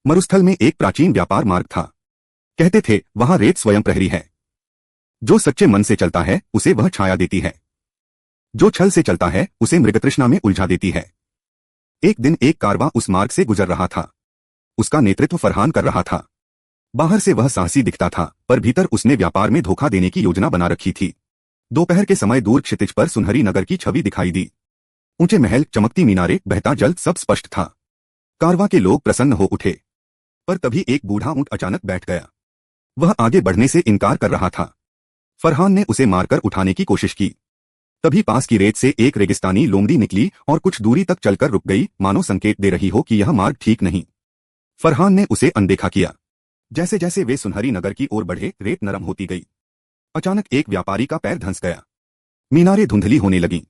मरुस्थल में एक प्राचीन व्यापार मार्ग था। कहते थे वहां रेत स्वयं प्रहरी है। जो सच्चे मन से चलता है उसे वह छाया देती है, जो छल से चलता है उसे मृगतृष्णा में उलझा देती है। एक दिन एक कारवां उस मार्ग से गुजर रहा था। उसका नेतृत्व फरहान कर रहा था। बाहर से वह साहसी दिखता था, पर भीतर उसने व्यापार में धोखा देने की योजना बना रखी थी। दोपहर के समय दूर क्षितिज पर सुनहरी नगर की छवि दिखाई दी। ऊंचे महल, चमकती मीनारें, बहता जल, सब स्पष्ट था। कारवां के लोग प्रसन्न हो उठे, पर तभी एक बूढ़ा ऊंट अचानक बैठ गया। वह आगे बढ़ने से इनकार कर रहा था। फरहान ने उसे मारकर उठाने की कोशिश की। तभी पास की रेत से एक रेगिस्तानी लोमड़ी निकली और कुछ दूरी तक चलकर रुक गई, मानो संकेत दे रही हो कि यह मार्ग ठीक नहीं। फरहान ने उसे अनदेखा किया। जैसे जैसे वे सुनहरी नगर की ओर बढ़े, रेत नरम होती गई। अचानक एक व्यापारी का पैर धंस गया। मीनारें धुंधली होने लगीं।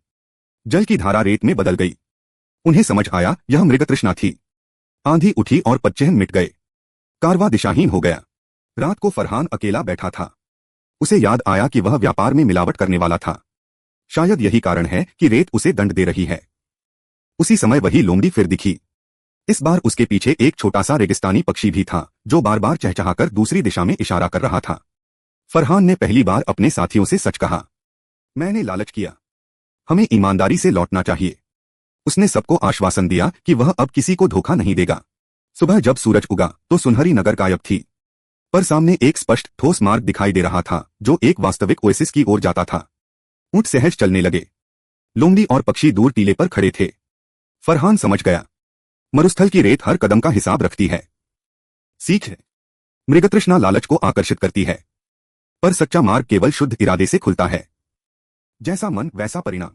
जल की धारा रेत में बदल गई। उन्हें समझ आया यह मृगतृष्णा थी। आंधी उठी और पदचिह्न मिट गए। कारवां दिशाहीन हो गया। रात को फरहान अकेला बैठा था। उसे याद आया कि वह व्यापार में मिलावट करने वाला था। शायद यही कारण है कि रेत उसे दंड दे रही है। उसी समय वही लोमड़ी फिर दिखी। इस बार उसके पीछे एक छोटा सा रेगिस्तानी पक्षी भी था, जो बार बार चहचहाकर दूसरी दिशा में इशारा कर रहा था। फरहान ने पहली बार अपने साथियों से सच कहा, मैंने लालच किया, हमें ईमानदारी से लौटना चाहिए। उसने सबको आश्वासन दिया कि वह अब किसी को धोखा नहीं देगा। सुबह जब सूरज उगा तो सुनहरी नगर गायब थी, पर सामने एक स्पष्ट ठोस मार्ग दिखाई दे रहा था, जो एक वास्तविक ओएसिस की ओर जाता था। ऊंट सहज चलने लगे। लोमड़ी और पक्षी दूर टीले पर खड़े थे। फरहान समझ गया, मरुस्थल की रेत हर कदम का हिसाब रखती है। सीख है, मृगतृष्णा लालच को आकर्षित करती है, पर सच्चा मार्ग केवल शुद्ध इरादे से खुलता है। जैसा मन वैसा परिणाम।